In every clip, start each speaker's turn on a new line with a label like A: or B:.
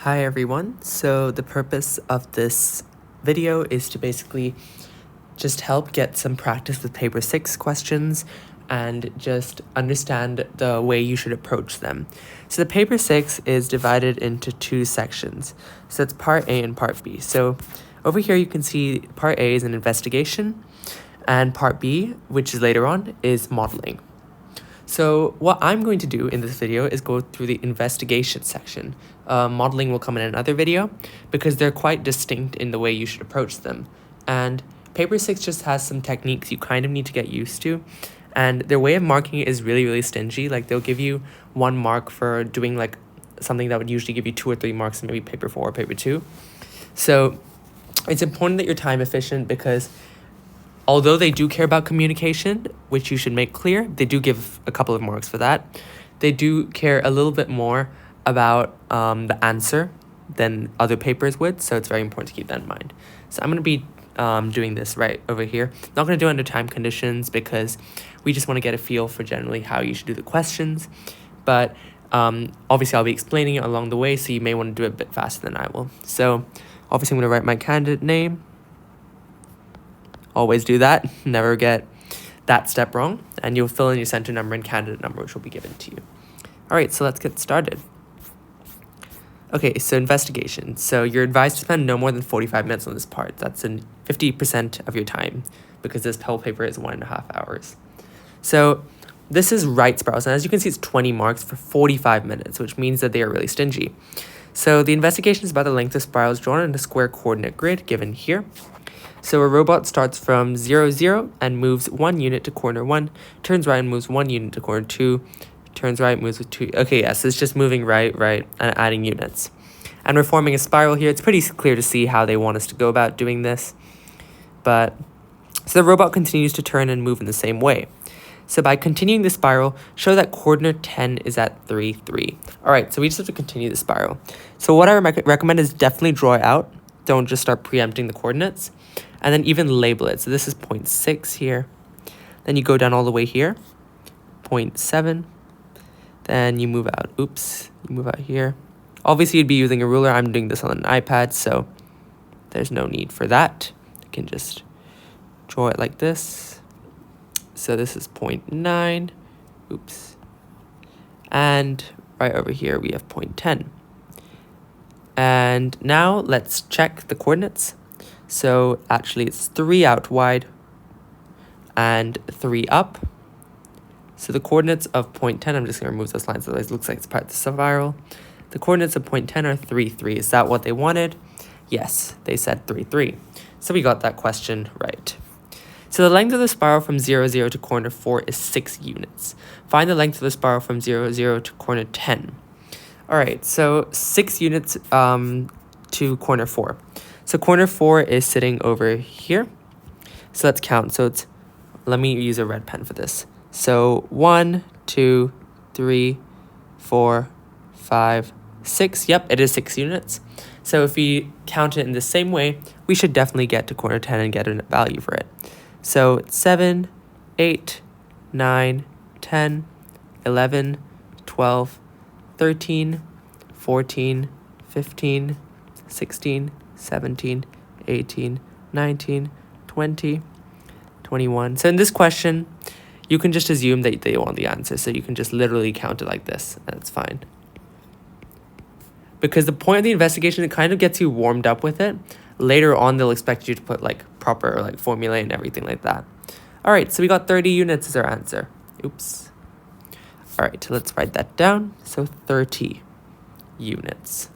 A: Hi everyone, so the purpose of this video is to basically just help get some practice with paper 6 questions and just understand the way you should approach them. So the paper 6 is divided into two sections. So it's part A and part B. So over here you can see part A is an investigation and part B, which is later on, is modeling. So what I'm going to do in this video is go through the investigation section. Modeling will come in another video because they're quite distinct in the way you should approach them. And paper 6 just has some techniques you kind of need to get used to. And their way of marking it is really, really stingy. Like they'll give you 1 mark for doing like something that would usually give you 2 or 3 marks in maybe paper 4 or paper 2. So it's important that you're time efficient because although they do care about communication, which you should make clear, they do give a couple of marks for that. They do care a little bit more about the answer than other papers would, so it's very important to keep that in mind. So I'm going to be doing this right over here. Not going to do it under time conditions because we just want to get a feel for generally how you should do the questions. But obviously I'll be explaining it along the way, so you may want to do it a bit faster than I will. So obviously I'm going to write my candidate name. Always do that. Never get that step wrong. And you'll fill in your center number and candidate number, which will be given to you. All right, so let's get started. Okay, so investigation. So you're advised to spend no more than 45 minutes on this part. That's 50% of your time because this whole paper is 1.5 hours. So this is right spirals. And as you can see, it's 20 marks for 45 minutes, which means that they are really stingy. So the investigation is about the length of spirals drawn in a square coordinate grid given here. So a robot starts from 0, 0 and moves 1 unit to corner 1, turns right and moves 1 unit to corner 2, turns right, moves with 2. Okay, yes, it's just moving right, and adding units. And we're forming a spiral here. It's pretty clear to see how they want us to go about doing this. So the robot continues to turn and move in the same way. So by continuing the spiral, show that coordinate 10 is at 3, 3. All right, so we just have to continue the spiral. So what I recommend is definitely draw it out. Don't just start preempting the coordinates. And then even label it. So this is 0.6 here. Then you go down all the way here. 0.7. Then you move out. Oops. You move out here. Obviously, you'd be using a ruler. I'm doing this on an iPad, so there's no need for that. You can just draw it like this. So this is 0.9. Oops. And right over here, we have 0.10. And now let's check the coordinates. So actually it's 3 out wide and 3 up. So the coordinates of 0.10, I'm just going to remove those lines, otherwise it looks like it's part of the spiral. The coordinates of 0.10 are 3, 3. Is that what they wanted? Yes, they said 3, 3. So we got that question right. So the length of the spiral from 0, 0 to corner 4 is 6 units. Find the length of the spiral from 0, 0 to corner 10. All right, so 6 units to corner 4. So corner 4 is sitting over here. So let's count. So let me use a red pen for this. So 1, 2, 3, 4, 5, 6. Yep, it is 6 units. So if we count it in the same way, we should definitely get to corner 10 and get a value for it. So 7, 8, 9, 10, 11, 12, 13, 14, 15, 16, 17, 18, 19, 20, 21. So in this question, you can just assume that they want the answer. So you can just literally count it like this, and it's fine. Because the point of the investigation, it kind of gets you warmed up with it. Later on, they'll expect you to put like proper like formulae and everything like that. All right, so we got 30 units as our answer. Oops. All right, let's write that down. So 30 units.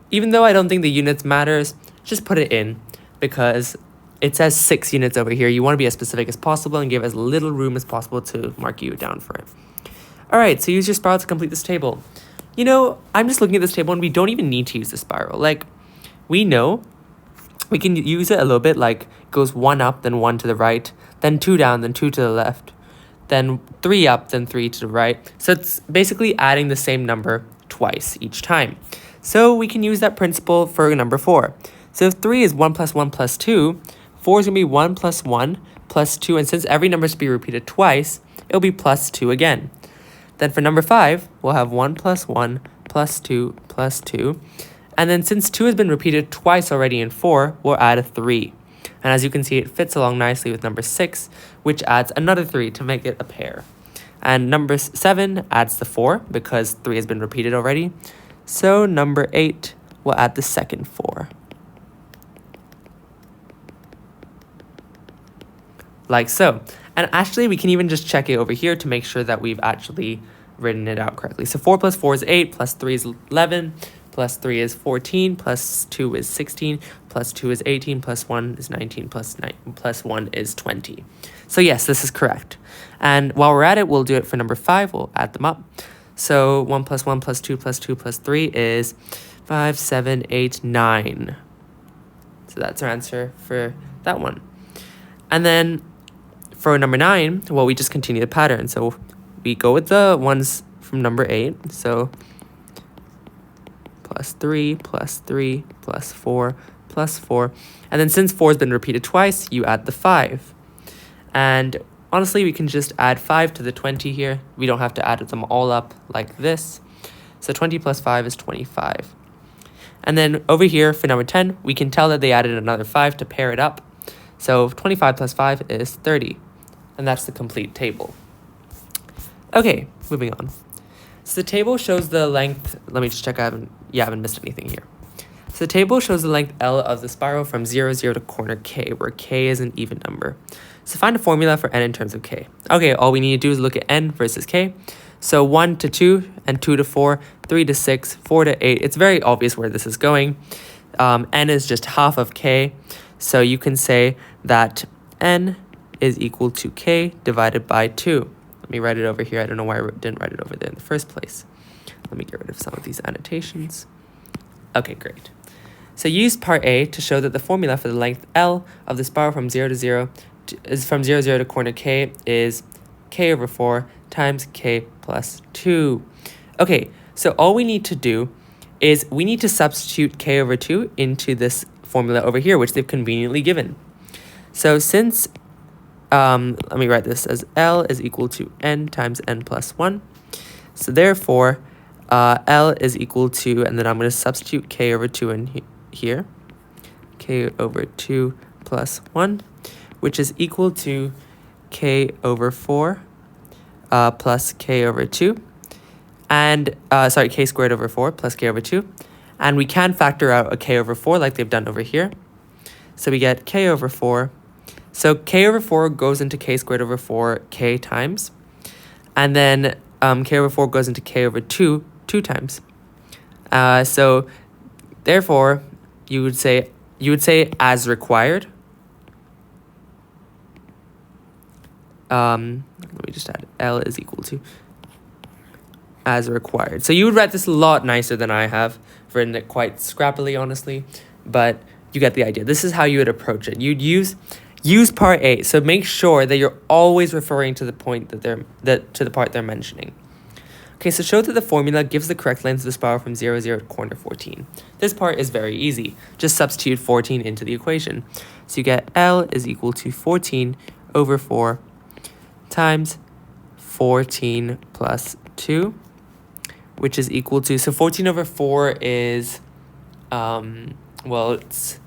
A: Even though I don't think the units matters, just put it in because it says 6 units over here. You want to be as specific as possible and give as little room as possible to mark you down for it. All right, so use your spiral to complete this table. You know, I'm just looking at this table and we don't even need to use the spiral. Like, we know we can use it a little bit, like it goes 1 up, then 1 to the right, then 2 down, then 2 to the left, then 3 up, then 3 to the right. So it's basically adding the same number twice each time. So we can use that principle for number 4. So if 3 is 1 plus 1 plus 2, 4 is going to be 1 plus 1 plus 2. And since every number is to be repeated twice, it'll be plus 2 again. Then for number 5, we'll have 1 plus 1 plus 2 plus 2. And then since 2 has been repeated twice already in 4, we'll add a 3. And as you can see, it fits along nicely with number 6, which adds another 3 to make it a pair. And number 7 adds the 4 because 3 has been repeated already. So number 8 will add the second 4. Like so. And actually, we can even just check it over here to make sure that we've actually written it out correctly. So 4 plus 4 is 8, plus 3 is 11, plus 3 is 14, plus 2 is 16, plus 2 is 18, plus 1 is 19, plus 1 is 20. So yes, this is correct. And while we're at it, we'll do it for number 5. We'll add them up. So 1 plus 1 plus 2 plus 2 plus 3 is 5, 7, 8, 9. So that's our answer for that one. And then for number 9, well, we just continue the pattern. So we go with the ones from number 8. So plus 3, plus 3, plus 4, plus 4. And then since 4 has been repeated twice, you add the 5. And honestly, we can just add 5 to the 20 here. We don't have to add them all up like this. So 20 plus 5 is 25. And then over here for number 10, we can tell that they added another 5 to pair it up. So 25 plus 5 is 30. And that's the complete table. Okay, moving on. So the table shows the length. Let me just check. I haven't missed anything here. So the table shows the length L of the spiral from 0, 0 to corner K, where K is an even number. So find a formula for n in terms of K. Okay, all we need to do is look at n versus K. So 1 to 2, and 2 to 4, 3 to 6, 4 to 8. It's very obvious where this is going. N is just half of K. So you can say that n is equal to K divided by 2. Let me write it over here. I don't know why I didn't write it over there in the first place. Let me get rid of some of these annotations. Okay, great. So use part A to show that the formula for the length L of the spiral from 0 to 0 is from 0, 0 to corner K is K over 4 times K plus 2. Okay, so all we need to do is we need to substitute K over 2 into this formula over here, which they've conveniently given. So since let me write this as L is equal to n times n plus 1. So therefore, L is equal to, and then I'm going to substitute K over 2 in here. K over 2 plus 1, which is equal to K over 4 plus K over 2. And, K squared over 4 plus K over 2. And we can factor out a K over 4 like they've done over here. So we get K over 4. So K over 4 goes into K squared over 4 K times. And then K over 4 goes into K over 2 times. So therefore, you would say as required. Let me just add L is equal to as required. So you would write this a lot nicer than I have. I've written it quite scrappily, honestly, but you get the idea. This is how you would approach it. You'd use part A. So make sure that you're always referring to the point to the part they're mentioning. Okay, so show that the formula gives the correct length of the spiral from 0, 0 to corner 14. This part is very easy. Just substitute 14 into the equation. So you get L is equal to 14 over 4 times 14 plus 2, which is equal to, so 14 over 4 is, it's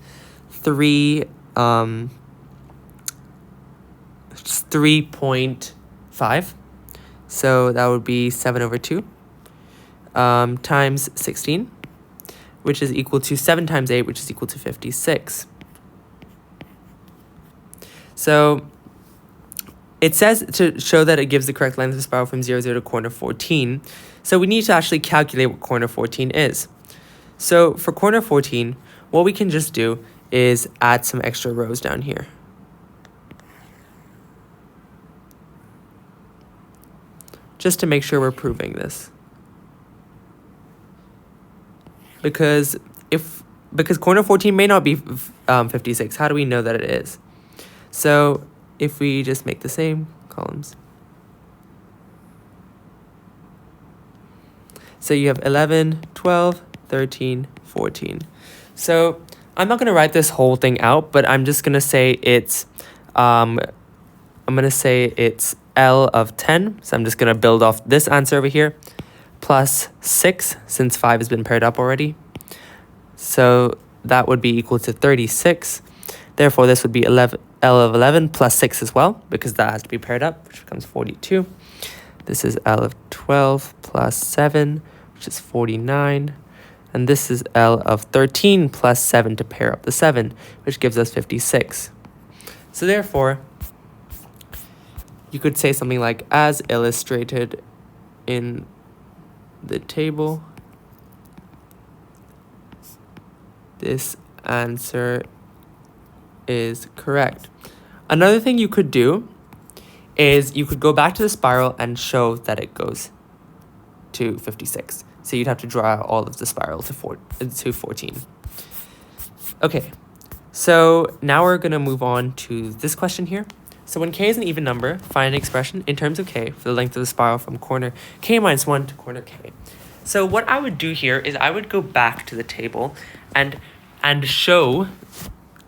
A: 3.5. So that would be 7 over 2 times 16, which is equal to 7 times 8, which is equal to 56. So it says to show that it gives the correct length of the spiral from 0, 0 to corner 14. So we need to actually calculate what corner 14 is. So for corner 14, what we can just do is add some extra rows down here. Just to make sure we're proving this. Because corner 14 may not be 56. How do we know that it is? So if we just make the same columns. So you have 11, 12, 13, 14. So I'm not going to write this whole thing out, but I'm just going to say it's L of 10. So I'm just going to build off this answer over here. plus 6, since 5 has been paired up already. So that would be equal to 36. Therefore, this would be L of 11 plus 6 as well, because that has to be paired up, which becomes 42. This is L of 12 plus 7, which is 49. And this is L of 13 plus 7 to pair up the 7, which gives us 56. So therefore, you could say something like, as illustrated in the table, this answer is correct. Another thing you could do is you could go back to the spiral and show that it goes to 56. So you'd have to draw all of the spiral to 14. Okay, so now we're going to move on to this question here. So when k is an even number, find an expression in terms of k for the length of the spiral from corner k minus 1 to corner k. So what I would do here is I would go back to the table and show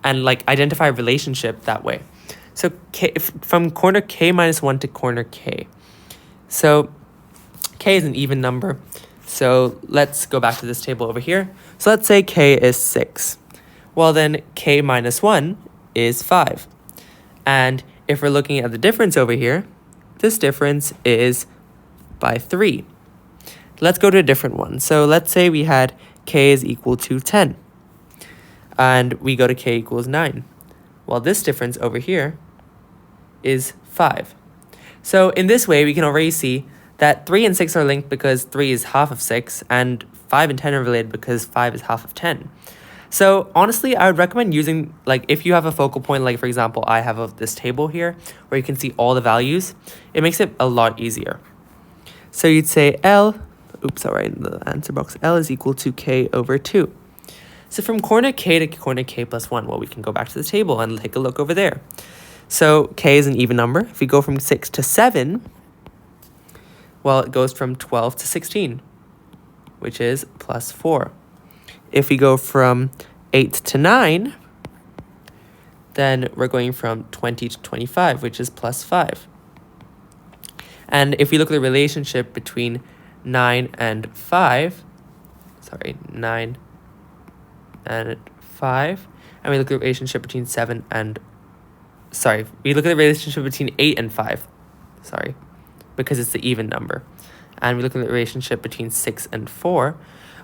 A: and like identify a relationship that way. So k, from corner k minus 1 to corner k. So k is an even number. So let's go back to this table over here. So let's say k is 6. Well then k minus 1 is 5. And if we're looking at the difference over here, this difference is by 3. Let's go to a different one. So let's say we had k is equal to 10. And we go to k equals 9. Well, this difference over here is 5. So in this way, we can already see that 3 and 6 are linked because 3 is half of 6, and 5 and 10 are related because 5 is half of 10. So honestly, I would recommend using, like, if you have a focal point, like for example, I have of this table here, where you can see all the values, it makes it a lot easier. So you'd say L, oops, I'll write in the answer box, L is equal to k over 2. So from corner k to corner k plus 1, well, we can go back to the table and take a look over there. So k is an even number. If we go from 6 to 7, well, it goes from 12 to 16, which is plus 4. If we go from 8 to 9, then we're going from 20 to 25, which is plus 5. And if we look at the relationship between 9 and 5, 9 and 5, and we look at the relationship between 7 and, we look at the relationship between 8 and 5, because it's the even number. And we look at the relationship between 6 and 4,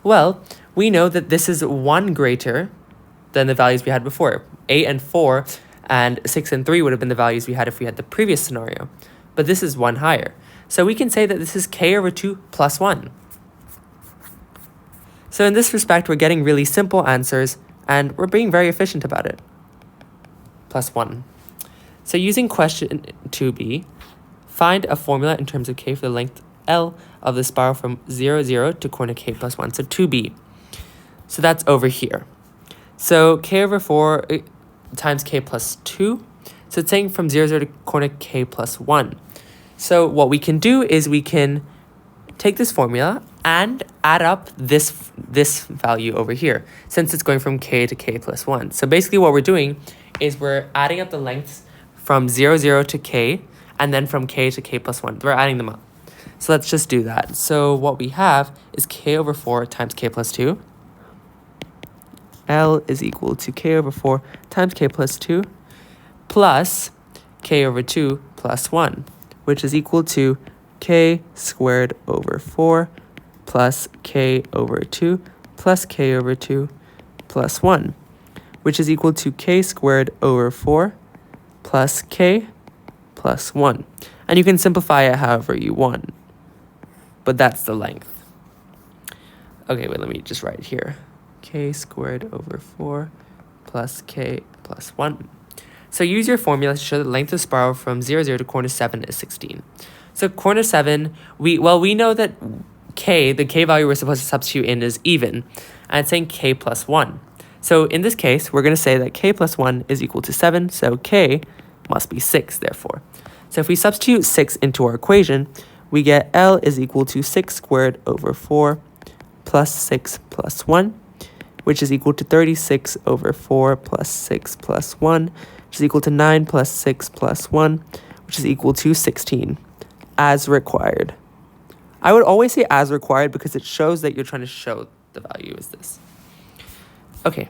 A: well, we know that this is 1 greater than the values we had before. 8 and 4 and 6 and 3 would have been the values we had if we had the previous scenario. But this is 1 higher. So we can say that this is k over 2 plus 1. So in this respect, we're getting really simple answers, and we're being very efficient about it. Plus 1. So using question 2b, find a formula in terms of k for the length L of the spiral from 0, 0 to corner k plus 1. So 2b. So that's over here. So k over 4 times k plus 2. So it's saying from 0, 0 to corner k plus 1. So what we can do is we can take this formula and add up this value over here, since it's going from k to k plus 1. So basically what we're doing is we're adding up the lengths from 0, 0 to k, and then from k to k plus 1. We're adding them up. So let's just do that. So what we have is k over 4 times k plus 2. L is equal to k over 4 times k plus 2 plus k over 2 plus 1, which is equal to k squared over 4 plus k over 2 plus k over 2 plus 1, which is equal to k squared over 4 plus k plus 1. And you can simplify it however you want, but that's the length. Okay, wait, let me just write it here. K squared over 4 plus k plus 1. So use your formula to show the length of spiral from 0, 0 to corner 7 is 16. So corner 7, we know that k, the k value we're supposed to substitute in, is even, and it's saying k plus 1. So in this case, we're going to say that k plus 1 is equal to 7, so k must be 6, therefore. So if we substitute 6 into our equation, we get L is equal to 6 squared over 4 plus 6 plus 1, which is equal to 36 over 4 plus 6 plus 1, which is equal to 9 plus 6 plus 1, which is equal to 16, as required. I would always say as required because it shows that you're trying to show the value is this. Okay,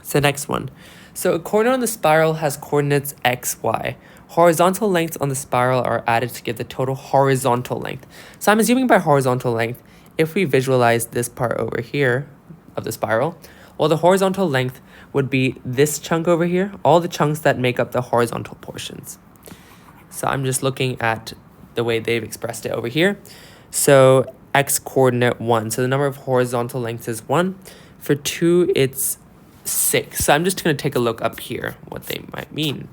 A: so next one. So a corner on the spiral has coordinates x, y. Horizontal lengths on the spiral are added to give the total horizontal length. So I'm assuming by horizontal length, if we visualize this part over here of the spiral, well, the horizontal length would be this chunk over here, all the chunks that make up the horizontal portions. So I'm just looking at the way they've expressed it over here. So x coordinate 1. So the number of horizontal lengths is 1. For 2, it's 6. So I'm just going to take a look up here, what they might mean.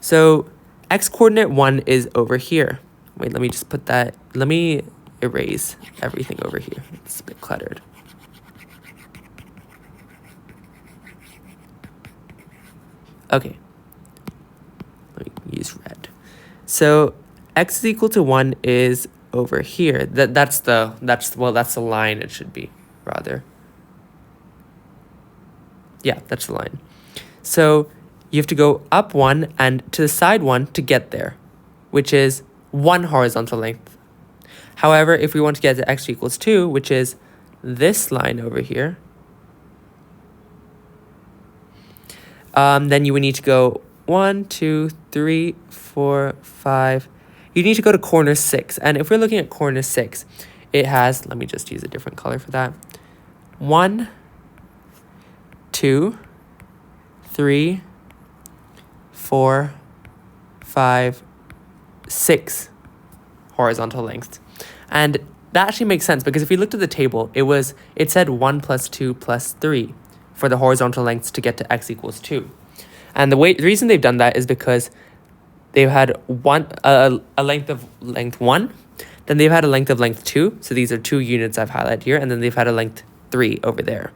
A: So x coordinate 1 is over here. Wait, let me just put that. Let me erase everything over here. It's a bit cluttered. Okay. Let me use red. So x is equal to 1 is over here. That's the line it should be, rather. Yeah, that's the line. So you have to go up 1 and to the side 1 to get there, which is 1 horizontal length. However, if we want to get to x equals 2, which is this line over here, then you would need to go 1, 2, 3, 4, 5. You need to go to corner 6. And if we're looking at corner 6, it has, let me just use a different color for that. 1, 2, 3, 4, 5, 6 horizontal lengths. And that actually makes sense because if you looked at the table, it said 1 plus 2 plus 3 for the horizontal lengths to get to x equals 2. And the reason they've done that is because they've had a length of length 1, then they've had a length of length 2. So these are 2 units I've highlighted here, and then they've had a length 3 over there.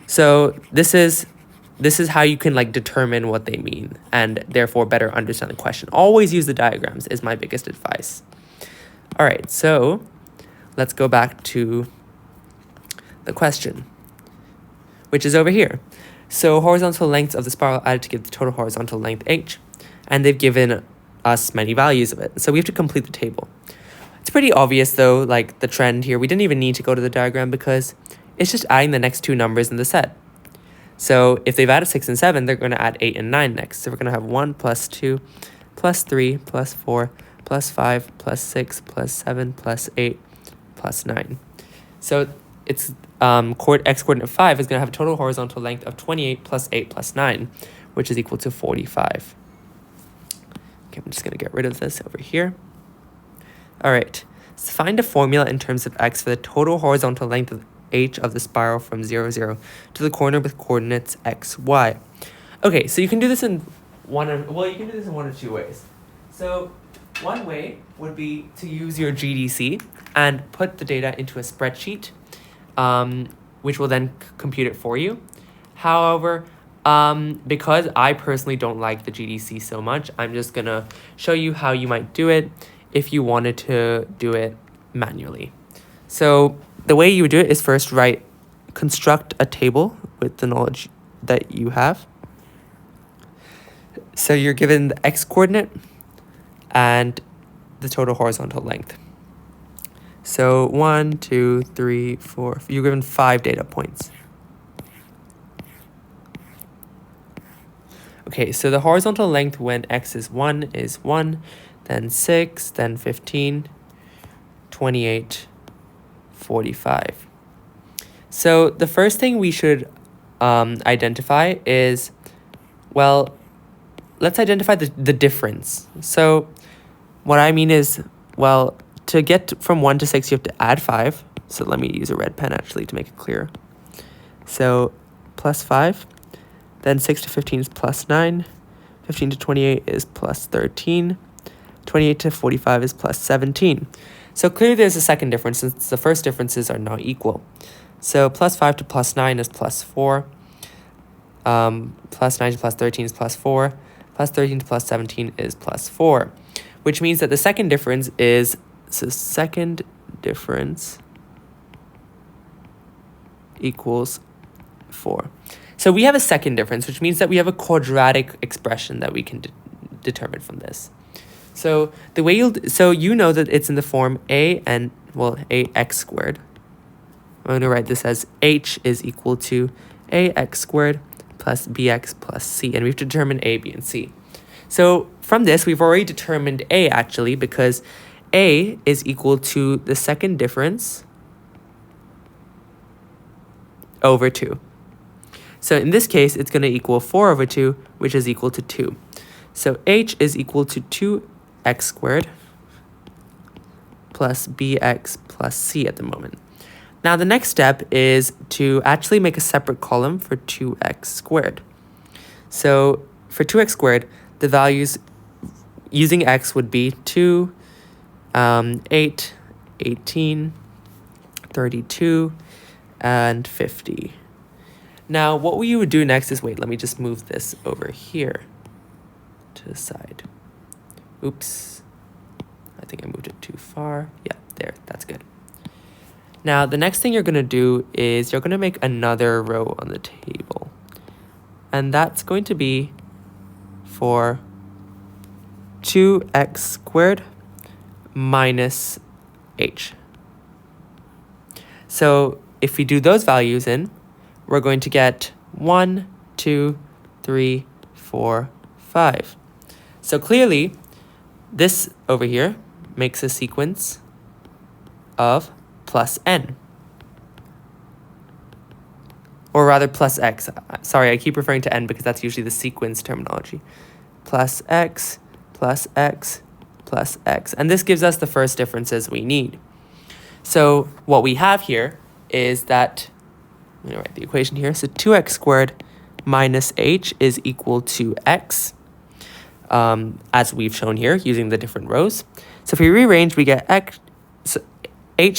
A: So this is how you can like determine what they mean and therefore better understand the question. Always use the diagrams is my biggest advice. All right, so let's go back to the question, which is over here. So horizontal lengths of the spiral added to give the total horizontal length h, and they've given us many values of it. So we have to complete the table. It's pretty obvious though, like the trend here. We didn't even need to go to the diagram because it's just adding the next 2 numbers in the set. So if they've added 6 and 7, they're going to add 8 and 9 next. So we're going to have 1 plus 2 plus 3 plus 4 plus 5 plus 6 plus 7 plus 8 plus 9. So it's x coordinate 5 is going to have a total horizontal length of 28 plus 8 plus 9, which is equal to 45. Okay, I'm just going to get rid of this over here. All right, so find a formula in terms of x for the total horizontal length of h of the spiral from 0, 0 to the corner with coordinates x, y. Okay, so you can do this in one of 2 ways. So one way would be to use your GDC and put the data into a spreadsheet, which will then compute it for you. However, because I personally don't like the GDC so much, I'm just gonna show you how you might do it if you wanted to do it manually. So the way you would do it is first construct a table with the knowledge that you have. So you're given the x coordinate and the total horizontal length. So 1, 2, 3, 4, you're given 5 data points. Okay, so the horizontal length when x is 1, then 6, then 15, 28, 45. So the first thing we should identify is, well, let's identify the difference. So what I mean is, well, to get from 1 to 6, you have to add 5. So let me use a red pen actually to make it clear. So plus 5. Then 6 to 15 is plus 9. 15 to 28 is plus 13. 28 to 45 is plus 17. So clearly there's a second difference since the first differences are not equal. So plus 5 to plus 9 is plus 4. Plus 9 to plus 13 is plus 4. Plus 13 to plus 17 is plus 4. Which means that the second difference is, so second difference equals 4. So we have a second difference, which means that we have a quadratic expression that we can determine from this. So the way so you know that it's in the form ax squared. I'm going to write this as h is equal to ax squared plus bx plus c, and we've determined a, b, and c. So from this, we've already determined a actually, because a is equal to the second difference over 2. So in this case, it's going to equal 4 over 2, which is equal to 2. So h is equal to 2x squared plus bx plus c at the moment. Now the next step is to actually make a separate column for 2x squared. So for 2x squared, the values using x would be 2, 8, 18, 32, and 50. Now what we would do next is, wait, let me just move this over here to the side. Oops, I think I moved it too far. Yeah, there, that's good. Now, the next thing you're going to do is you're going to make another row on the table. And that's going to be for 2x squared minus h. So if we do those values in, we're going to get 1, 2, 3, 4, 5. So clearly, this over here makes a sequence of plus n. Or rather plus x. Sorry, I keep referring to n because that's usually the sequence terminology. Plus x, plus x, plus x. And this gives us the first differences we need. So what we have here is that, I'm going to write the equation here. So 2x squared minus h is equal to x, as we've shown here using the different rows. So if we rearrange, we get h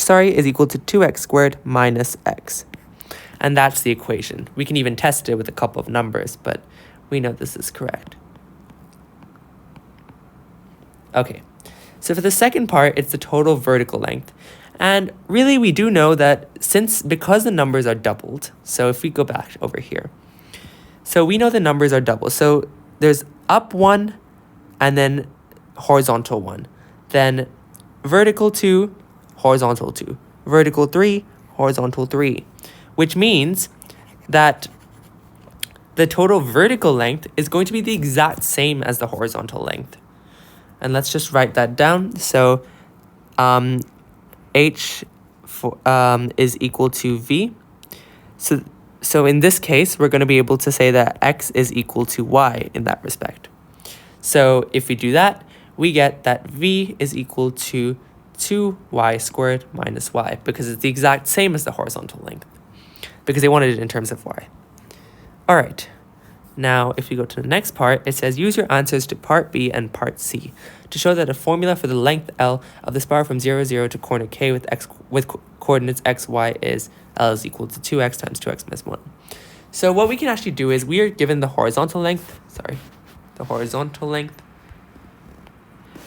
A: is equal to 2x squared minus x. And that's the equation. We can even test it with a couple of numbers, but we know this is correct. Okay, so for the second part, it's the total vertical length. And really, we do know that because the numbers are doubled, so if we go back over here, so we know the numbers are double. So there's up 1 and then horizontal 1. Then vertical 2, horizontal 2. Vertical 3, horizontal 3. Which means that the total vertical length is going to be the exact same as the horizontal length. And let's just write that down. So h is equal to v. So in this case, we're going to be able to say that x is equal to y in that respect. So if we do that, we get that v is equal to 2y squared minus y, because it's the exact same as the horizontal length, because they wanted it in terms of y. All right. Now, if we go to the next part, it says use your answers to part B and part C to show that a formula for the length L of the spiral from 0, 0 to corner K with coordinates x, y is L is equal to 2x times 2x minus 1. So what we can actually do is we are given the horizontal length,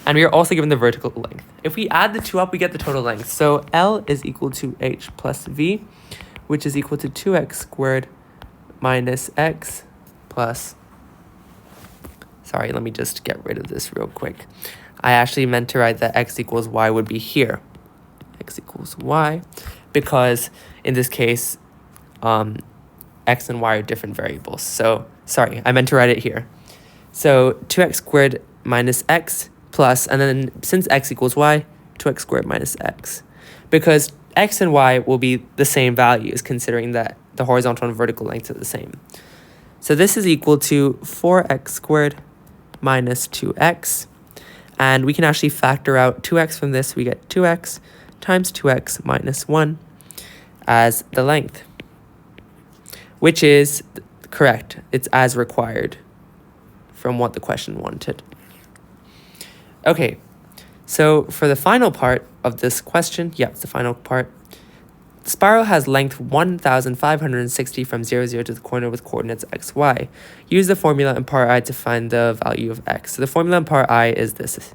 A: and we are also given the vertical length. If we add the two up, we get the total length. So L is equal to h plus v, which is equal to 2x squared minus x plus, sorry, let me just get rid of this real quick. I actually meant to write that x equals y would be here. X equals y, because in this case, x and y are different variables. So, sorry, I meant to write it here. So 2x squared minus x plus, and then since x equals y, 2x squared minus x. Because x and y will be the same values, considering that the horizontal and vertical lengths are the same. So this is equal to 4x squared minus 2x. And we can actually factor out 2x from this. We get 2x times 2x minus 1 as the length, which is correct. It's as required from what the question wanted. Okay, so for the final part of this question, it's the final part. The spiral has length 1,560 from 0, 0 to the corner with coordinates x, y. Use the formula in part I to find the value of x. So the formula in part I is this.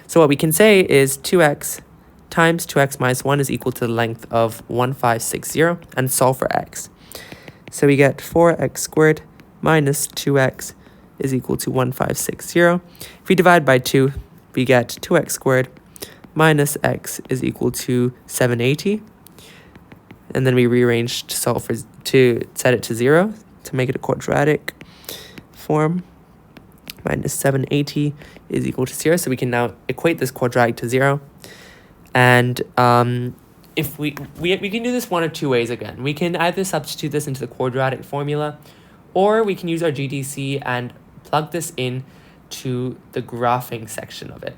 A: So what we can say is 2x times 2x minus 1 is equal to the length of 1560, and solve for x. So we get 4x squared minus 2x is equal to 1560. If we divide by 2, we get 2x squared minus x is equal to 780. And then we rearrange to set it to 0 to make it a quadratic form. Minus 780 is equal to 0. So we can now equate this quadratic to 0. And if we can do this one of two ways again. We can either substitute this into the quadratic formula, or we can use our GDC and plug this in to the graphing section of it.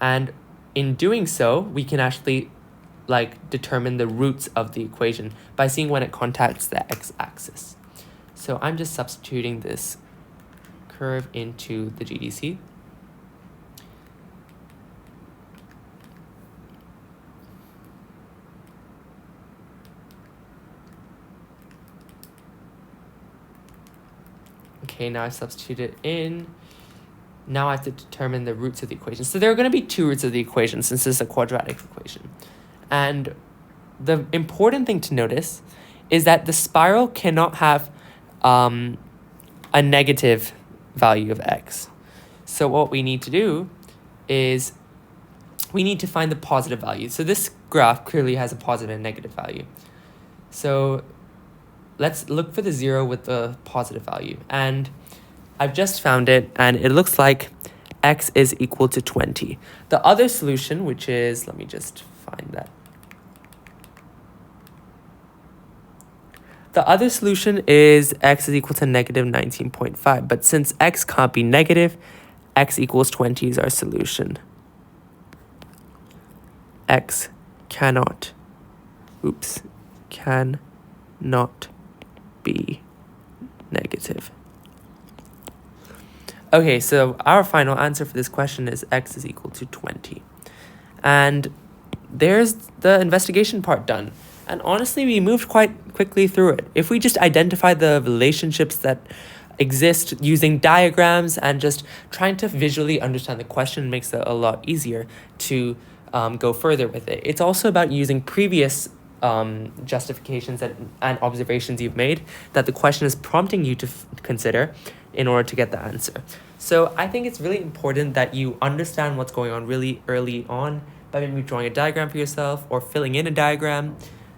A: And in doing so, we can actually determine the roots of the equation by seeing when it contacts the x-axis. So I'm just substituting this curve into the GDC. Okay, now I substitute it in. Now I have to determine the roots of the equation. So there are going to be two roots of the equation since this is a quadratic equation. And the important thing to notice is that the spiral cannot have a negative value of x. So what we need to do is we need to find the positive value. So this graph clearly has a positive and negative value. So let's look for the 0 with the positive value. And I've just found it, and it looks like x is equal to 20. The other solution, which is, let me just find that. The other solution is x is equal to negative 19.5. But since x can't be negative, x equals 20 is our solution. X cannot be negative. Okay, so our final answer for this question is x is equal to 20. And there's the investigation part done. And honestly, we moved quite quickly through it. If we just identify the relationships that exist using diagrams and just trying to visually understand the question makes it a lot easier to go further with it. It's also about using previous justifications and observations you've made that the question is prompting you to consider in order to get the answer. So I think it's really important that you understand what's going on really early on by maybe drawing a diagram for yourself or filling in a diagram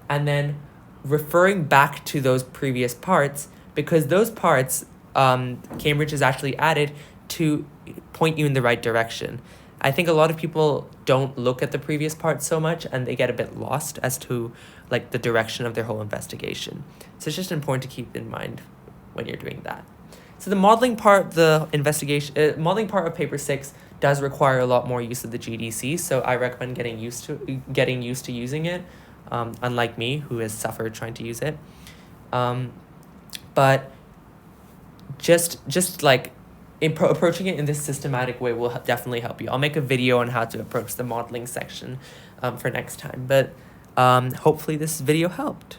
A: and then referring back to those previous parts, because those parts Cambridge has actually added to point you in the right direction. I think a lot of people don't look at the previous parts so much and they get a bit lost as to the direction of their whole investigation. So it's just important to keep in mind when you're doing that. So the modeling part, modeling part of paper 6 does require a lot more use of the GDC. So I recommend getting used to using it, unlike me, who has suffered trying to use it. But just approaching it in this systematic way will definitely help you. I'll make a video on how to approach the modeling section for next time. But hopefully this video helped.